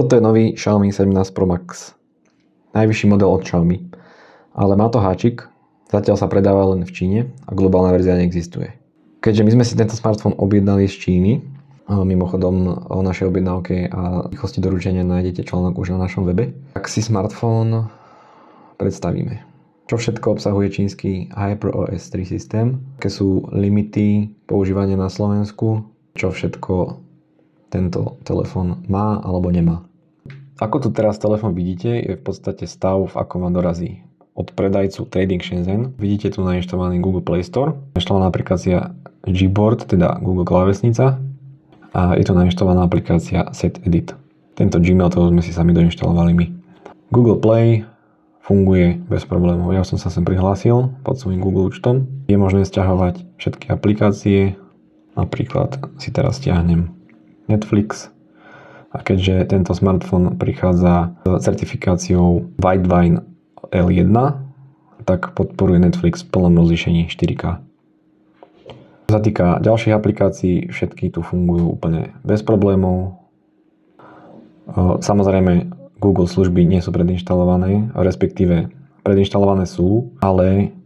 Toto je nový Xiaomi 17 Pro Max. Najvyšší model od Xiaomi. Ale má to háčik, zatiaľ sa predáva len v Číne a globálna verzia neexistuje. Keďže my sme si tento smartfón objednali z Číny, mimochodom o našej objednávke a rýchlosti doručenia nájdete článok už na našom webe, tak si smartfón predstavíme. Čo všetko obsahuje čínsky HyperOS 3 systém, aké sú limity používania na Slovensku, čo všetko tento telefón má alebo nemá. Ako tu teraz telefón vidíte, je v podstate stav, v akom vám dorazí od predajcu Trading Shenzhen. Vidíte tu nainštalovaný Google Play Store, nainštalovaná aplikácia Gboard, teda Google klávesnica, a je tu nainštalovaná aplikácia Set Edit. Tento Gmail, toho sme si sami doinštalovali my. Google Play funguje bez problémov. Ja som sa sem prihlásil pod svojím Google účtom. Je možné sťahovať všetky aplikácie. Napríklad si teraz stiahnem Netflix. A keďže tento smartfón prichádza s certifikáciou Widevine L1, tak podporuje Netflix v plnom rozlíšení 4K. Čo sa týka ďalších aplikácií, všetky tu fungujú úplne bez problémov. Samozrejme, Google služby nie sú predinštalované, respektíve predinštalované sú, ale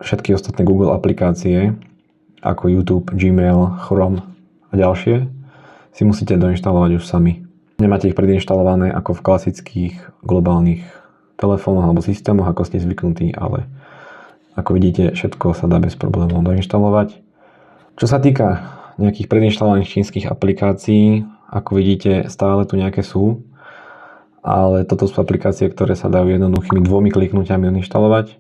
všetky ostatné Google aplikácie ako YouTube, Gmail, Chrome a ďalšie si musíte doinštalovať už sami. Nemáte ich predinštalované ako v klasických globálnych telefónoch alebo systémoch, ako ste zvyknutí, ale ako vidíte, všetko sa dá bez problémov doinštalovať. Čo sa týka nejakých predinštalovaných čínskych aplikácií, ako vidíte, stále tu nejaké sú, ale toto sú aplikácie, ktoré sa dajú jednoduchými 2 kliknutiami odinštalovať.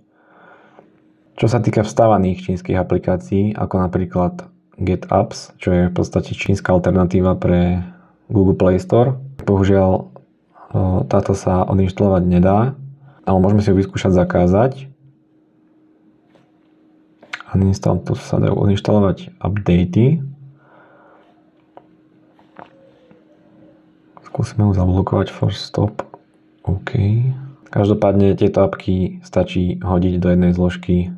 Čo sa týka vstávaných čínskych aplikácií, ako napríklad Get Apps, čo je v podstate čínska alternatíva pre Google Play Store. Bohužiaľ, táto sa odinštalovať nedá, ale môžeme si ju vyskúšať zakázať. Tu sa dajú odinštalovať updaty. Skúsime ju zablokovať Force Stop. OK. Každopádne tieto apky stačí hodiť do jednej zložky.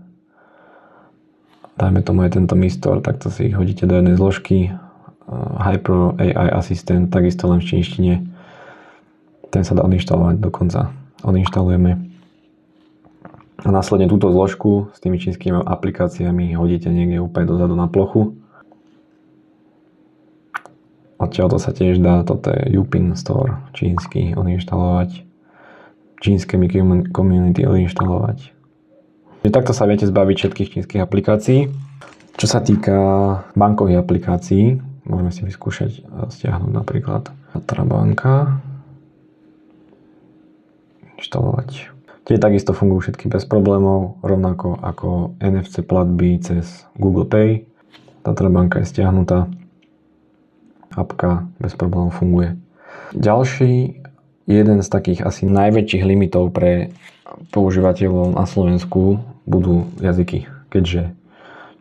Dajme tomu je tento Mi Store, takto si ich hodíte do jednej zložky. Hyper AI Assistant, takisto len v čínštine. Ten sa dá odinštalovať dokonca. Odinštalujeme. A následne túto zložku s tými čínskymi aplikáciami hodíte niekde úplne dozadu na plochu. Odtiaľ to sa tiež dá, toto je Yupin Store čínsky, odinštalovať. Čínske community odinštalovať. Takto sa viete zbaviť všetkých čínskych aplikácií. Čo sa týka bankových aplikácií, môžeme si vyskúšať stiahnuť napríklad Banka. Inštalovať. Tie takisto fungujú všetky bez problémov, rovnako ako NFC platby cez Google Pay. Banka je stiahnutá. Apka bez problémov funguje. Ďalší, jeden z takých asi najväčších limitov pre používateľov na Slovensku budú jazyky, keďže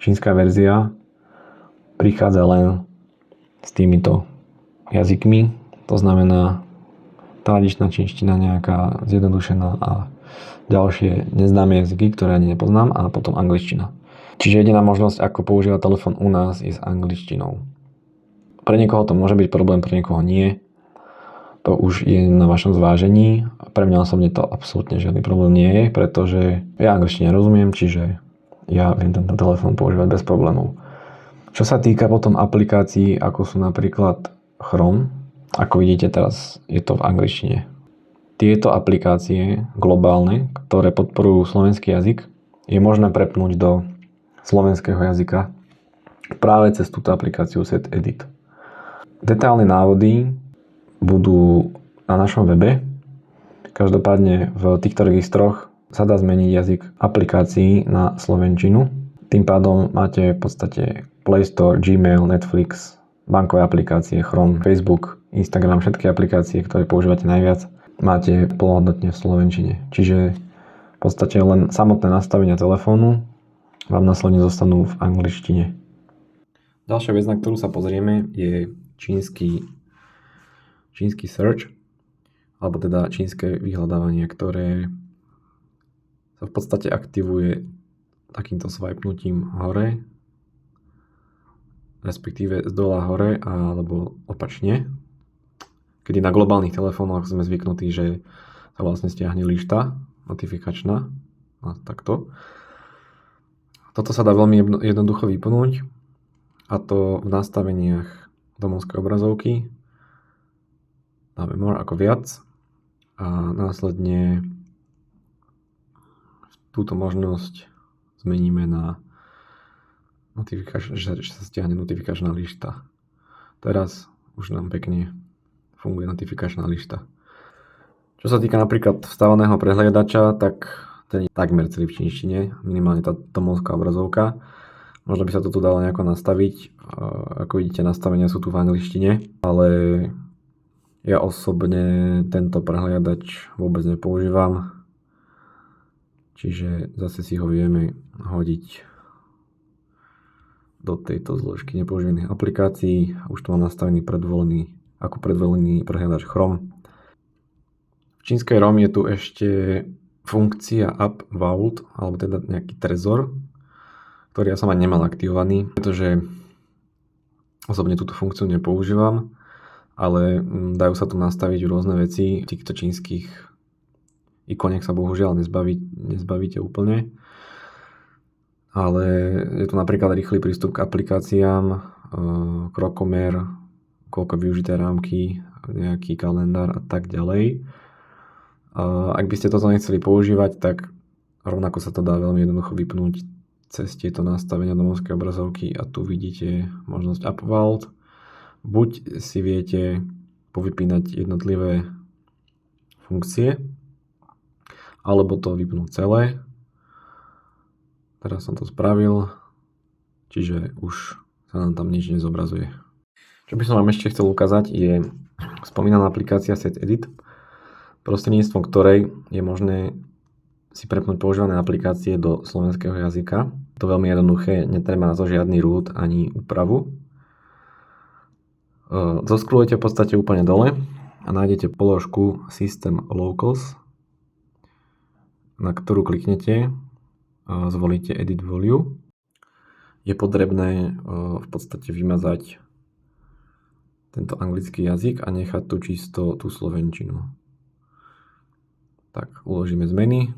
čínska verzia prichádza len s týmito jazykmi, to znamená tradičná čínština nejaká zjednodušená a ďalšie neznáme jazyky, ktoré ani nepoznám, a potom angličtina. Čiže jediná možnosť, ako používať telefón u nás, je s angličtinou. Pre niekoho to môže byť problém, pre niekoho nie. To už je na vašom zvážení. Pre mňa osobne to absolútne žiadny problém nie je, pretože ja angličtine rozumiem, čiže ja viem tento telefón používať bez problémov. Čo sa týka potom aplikácií, ako sú napríklad Chrome, ako vidíte teraz je to v angličtine. Tieto aplikácie globálne, ktoré podporujú slovenský jazyk, je možné prepnúť do slovenského jazyka práve cez túto aplikáciu Set Edit. Detailné návody budú na našom webe. Každopádne v týchto registroch sa dá zmeniť jazyk aplikácií na slovenčinu. Tým pádom máte v podstate Play Store, Gmail, Netflix, bankové aplikácie, Chrome, Facebook, Instagram, všetky aplikácie, ktoré používate najviac, máte plnohodnotne v slovenčine. Čiže v podstate len samotné nastavenia telefónu vám následne zostanú v angličtine. Ďalšia vec, na ktorú sa pozrieme, je čínsky search, alebo teda čínske vyhľadávanie, ktoré sa v podstate aktivuje takýmto swipenutím hore, respektíve z dola hore alebo opačne. kedy na globálnych telefónoch sme zvyknutí, že sa vlastne stiahne lišta notifikačná, takto. Toto sa dá veľmi jednoducho vypnúť, a to v nastaveniach domovskej obrazovky. Dáme more ako viac a následne túto možnosť zmeníme na že sa stiahne notifikačná lišta. Teraz už nám pekne funguje notifikačná lišta. Čo sa týka napríklad vstávaného prehliadača, tak ten je takmer celý v čínštine, minimálne tá domovská obrazovka. Možno by sa to tu dalo nejako nastaviť. Ako vidíte, nastavenia sú tu v angličtine, ale ja osobne tento prehliadač vôbec nepoužívam. Čiže zase si ho vieme hodiť do tejto zložky nepoužívaných aplikácií. Už tu mám nastavený predvolený prehliadač Chrome. V čínskej ROM je tu ešte funkcia App Vault, alebo teda nejaký trezor, ktorý ja som ani nemal aktivovaný, pretože osobne túto funkciu nepoužívam, ale dajú sa tu nastaviť rôzne veci. Týchto čínskych ikoniek sa bohužiaľ nezbavíte úplne. Ale je tu napríklad rýchly prístup k aplikáciám, krokomer, koľko využité rámky, nejaký kalendár a tak ďalej. Ak by ste toto nechceli používať, tak rovnako sa to dá veľmi jednoducho vypnúť cez tieto nastavenia domovskej obrazovky a tu vidíte možnosť App Vault. Buď si viete povypínať jednotlivé funkcie, alebo to vypnúť celé. Teraz som to spravil, čiže už sa nám tam nič nezobrazuje. Čo by som vám ešte chcel ukázať je spomínaná aplikácia SetEdit, prostredníctvom ktorej je možné si prepnúť používané aplikácie do slovenského jazyka. To je veľmi jednoduché, netreba na to žiadny root ani úpravu. Zoskrolujete v podstate úplne dole a nájdete položku System Locals, na ktorú kliknete. Zvolíte Edit Volume. Je potrebné v podstate vymazať tento anglický jazyk a nechať tu čisto tú slovenčinu. Tak, uložíme zmeny.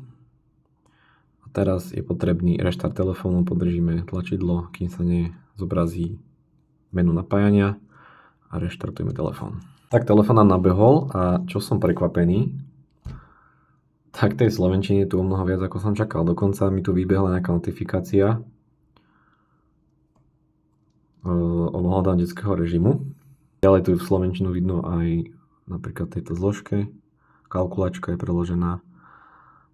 A teraz je potrebný reštart telefónu, podržíme tlačidlo, kým sa nezobrazí menu napájania a reštartujeme telefón. Tak telefón nám nabehol a čo som prekvapený, tak tej slovenčiny je tu o mnoho viac, ako som čakal. Dokonca mi tu vybehla nejaká notifikácia o hľadám detského režimu. Ďalej tu v slovenčinu vidno aj napríklad tejto zložke. Kalkulačka je preložená.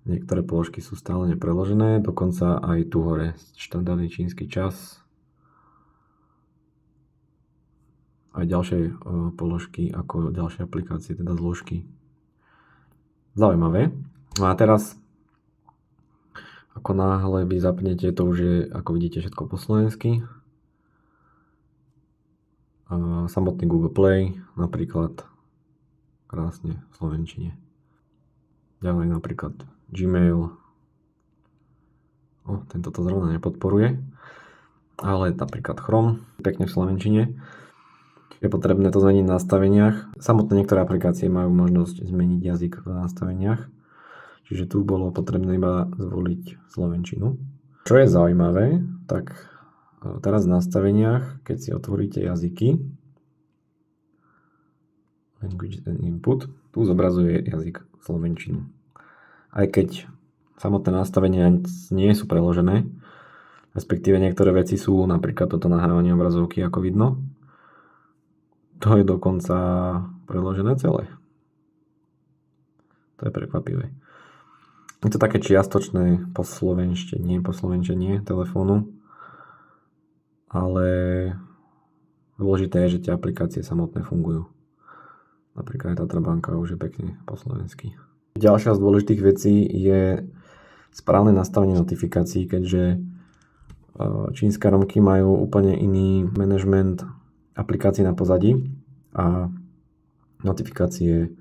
Niektoré položky sú stále nepreložené. Dokonca aj tu hore štandardný čínsky čas. Aj ďalšie položky ako ďalšie aplikácie, teda zložky. Zaujímavé. No a teraz, ako náhle vy zapnete, to už je, ako vidíte, všetko po slovensky. Samotný Google Play, napríklad, krásne v slovenčine. Ďalej napríklad Gmail. Tento to zrovna nepodporuje. Ale napríklad Chrome, pekne v slovenčine. Je potrebné to zmeniť v nastaveniach. Samotné niektoré aplikácie majú možnosť zmeniť jazyk v nastaveniach. Čiže tu bolo potrebné iba zvoliť slovenčinu. Čo je zaujímavé, tak teraz v nastaveniach, keď si otvoríte jazyky, Language and Input, tu zobrazuje jazyk slovenčinu. Aj keď samotné nastavenia nie sú preložené, respektíve niektoré veci sú, napríklad toto nahrávanie obrazovky, ako vidno, to je dokonca preložené celé. To je prekvapivé. Je to také čiastočné poslovenčenie telefónu, ale dôležité je, že tie aplikácie samotné fungujú. Napríklad aj Tatra banka už je pekne po slovensky. Ďalšia z dôležitých vecí je správne nastavenie notifikácií, keďže čínske romky majú úplne iný manažment aplikácií na pozadí a notifikácie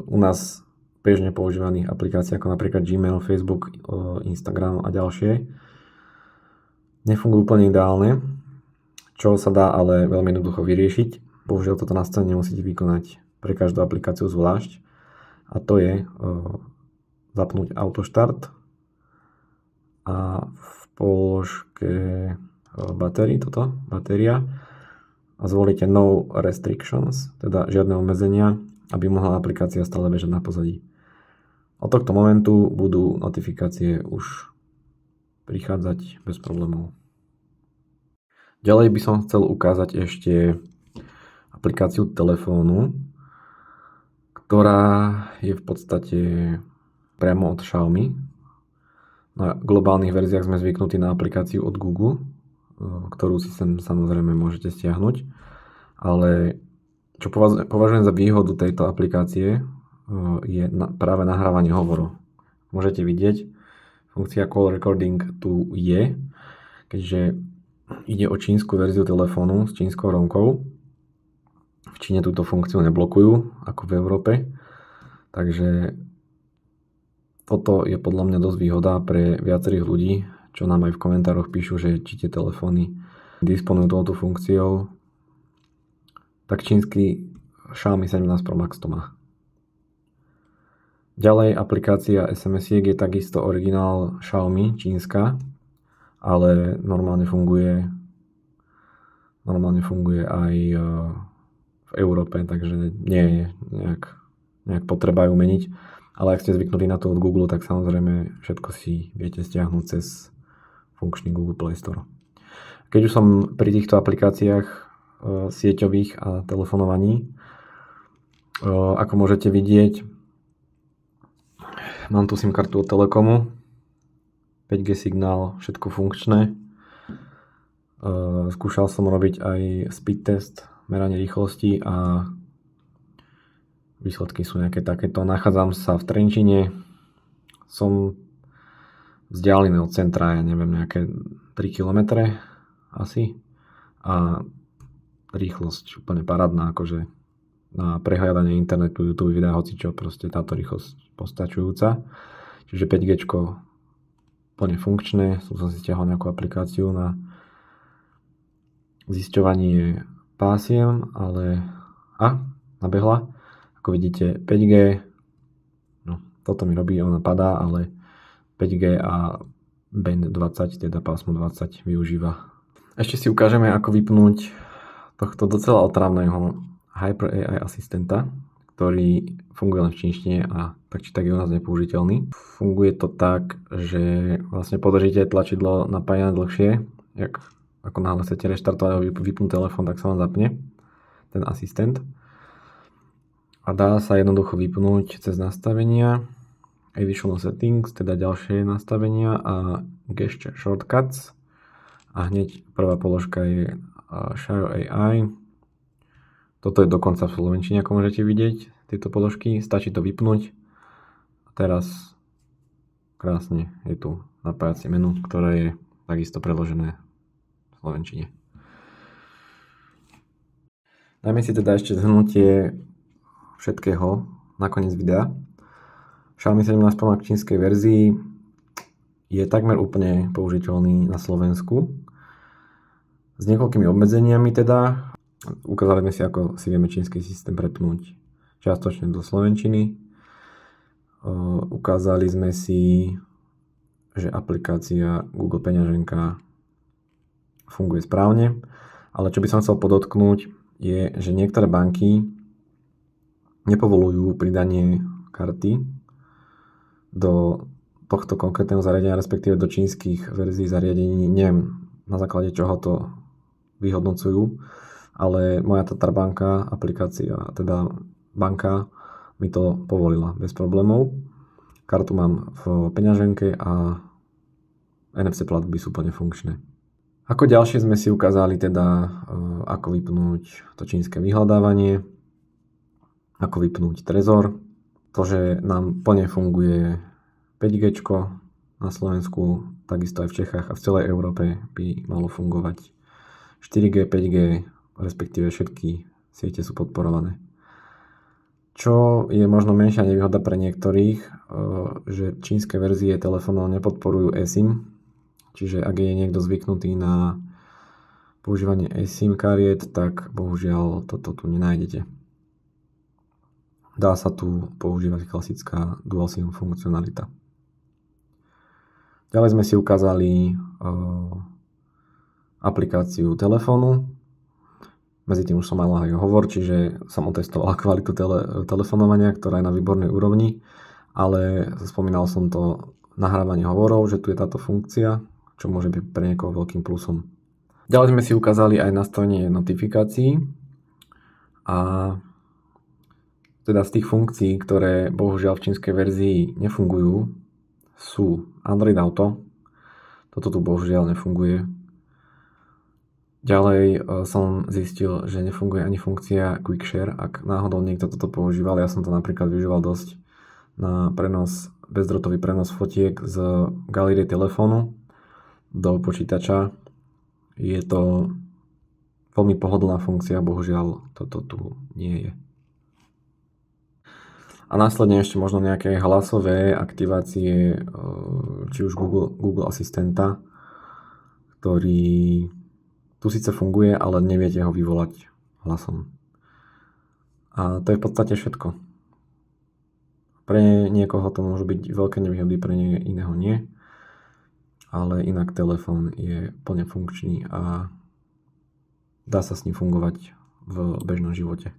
u nás bežne používaných aplikácií ako napríklad Gmail, Facebook, Instagram a ďalšie nefungujú úplne ideálne, čo sa dá ale veľmi jednoducho vyriešiť. Bohužiaľ toto nastavenie musíte vykonať pre každú aplikáciu zvlášť. A to je zapnúť autoštart a v položke batéria a zvolíte No Restrictions, teda žiadne obmedzenia, aby mohla aplikácia stále bežať na pozadí. Od tohto momentu budú notifikácie už prichádzať bez problémov. Ďalej by som chcel ukázať ešte aplikáciu telefónu, ktorá je v podstate priamo od Xiaomi. Na globálnych verziách sme zvyknutí na aplikáciu od Google, ktorú si sem samozrejme môžete stiahnuť. Ale čo považujem za výhodu tejto aplikácie je práve nahrávanie hovorov. Môžete vidieť, funkcia Call Recording tu je, keďže ide o čínsku verziu telefónu s čínskou romkou. V Číne túto funkciu neblokujú, ako v Európe. Takže toto je podľa mňa dosť výhoda pre viacerých ľudí, čo nám aj v komentároch píšu, že či tie telefóny disponujú touto funkciou. Tak čínsky Xiaomi 17 Pro Max to má. Ďalej aplikácia SMS-iek je takisto originál Xiaomi, čínska, ale normálne funguje aj v Európe, takže nie je nejak potreba ju meniť. Ale ak ste zvyknutí na to od Google, tak samozrejme všetko si viete stiahnuť cez funkčný Google Play Store. Keď už som pri týchto aplikáciách sieťových a telefonovaní, ako môžete vidieť, mám tu SIM kartu od Telekomu, 5G signál, všetko funkčné. Skúšal som robiť aj speed test, meranie rýchlosti a výsledky sú nejaké takéto. Nachádzam sa v Trenčine, som vzdialený od centra, ja neviem, nejaké 3 km asi a rýchlosť úplne parádna, akože na prehľadanie internetu, YouTube videa, hocičo, proste táto rýchlosť postačujúca. Čiže 5G plne funkčné, som si stiahol nejakú aplikáciu na zisťovanie pásiem, ale nabehla. Ako vidíte 5G, no toto mi robí, ona padá, ale 5G a band 20, teda pásmo 20 využíva. Ešte si ukážeme, ako vypnúť tohto docela otrávneho Hyper AI asistenta, ktorý funguje len v čínštine a tak či tak je u nás nepoužiteľný. Funguje to tak, že vlastne podržíte tlačidlo napájane dlhšie, ako náhle chcete reštartovať alebo vypnúť telefón, tak sa vám zapne ten asistent. A dá sa jednoducho vypnúť cez nastavenia, Additional Settings, teda ďalšie nastavenia a Gesture Shortcuts. A hneď prvá položka je Share AI. Toto je dokonca v slovenčine, ako môžete vidieť, tieto položky. Stačí to vypnúť. A teraz krásne je tu napájacie menu, ktoré je takisto preložené v slovenčine. Dajme si teda ešte zhrnutie všetkého nakoniec videa. Xiaomi 17 Pro Max v čínskej verzii je takmer úplne použiteľný na Slovensku. S niekoľkými obmedzeniami teda. Ukázali sme si, ako si vieme čínsky systém prepnúť čiastočne do slovenčiny. Ukázali sme si, že aplikácia Google peňaženka funguje správne. Ale čo by som chcel podotknúť je, že niektoré banky nepovolujú pridanie karty do tohto konkrétneho zariadenia, respektíve do čínskych verzií zariadení. Neviem, na základe čoho to vyhodnocujú, ale moja Tatarbanka, aplikácia, teda banka, mi to povolila bez problémov. Kartu mám v peňaženke a NFC platby sú plne funkčné. Ako ďalšie sme si ukázali teda, ako vypnúť to čínske vyhľadávanie, ako vypnúť Trezor. To, že nám plne funguje 5G na Slovensku, takisto aj v Čechách a v celej Európe by malo fungovať 4G, 5G, respektíve všetky siete sú podporované. Čo je možno menšia nevýhoda pre niektorých, že čínske verzie telefónov nepodporujú eSIM, čiže ak je niekto zvyknutý na používanie eSIM kariet, tak bohužiaľ toto tu nenájdete. Dá sa tu používať klasická dual SIM funkcionalita. Ďalej sme si ukázali aplikáciu telefónu. Medzi tým už som mal aj hovor, čiže som otestoval kvalitu telefonovania, ktorá je na výbornej úrovni, ale spomínal som to nahrávanie hovorov, že tu je táto funkcia, čo môže byť pre niekoho veľkým plusom. Ďalej sme si ukázali aj nastavenie notifikácií a teda z tých funkcií, ktoré bohužiaľ v čínskej verzii nefungujú, sú Android Auto. Toto tu bohužiaľ nefunguje. Ďalej som zistil, že nefunguje ani funkcia Quick Share. Ak náhodou niekto toto používal, ja som to napríklad využíval dosť na bezdrôtový prenos fotiek z galérie telefónu do počítača. Je to veľmi pohodlná funkcia, bohužiaľ toto tu nie je. A následne ešte možno nejaké hlasové aktivácie, či už Google asistenta, ktorý tu síce funguje, ale neviete ho vyvolať hlasom. A to je v podstate všetko. Pre niekoho to môžu byť veľké nevýhody, pre iného nie. Ale inak telefón je plne funkčný a dá sa s ním fungovať v bežnom živote.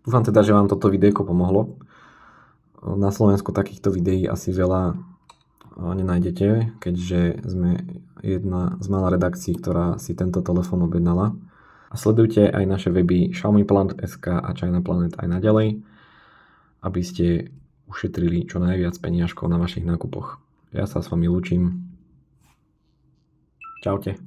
Dúfam teda, že vám toto videjko pomohlo. Na Slovensku takýchto videí asi veľa nenájdete, keďže sme jedna z mála redakcií, ktorá si tento telefón objednala. A sledujte aj naše weby XiaomiPlanet.sk a China Planet aj naďalej, aby ste ušetrili čo najviac peniažkov na vašich nákupoch. Ja sa s vami lúčim. Čaute.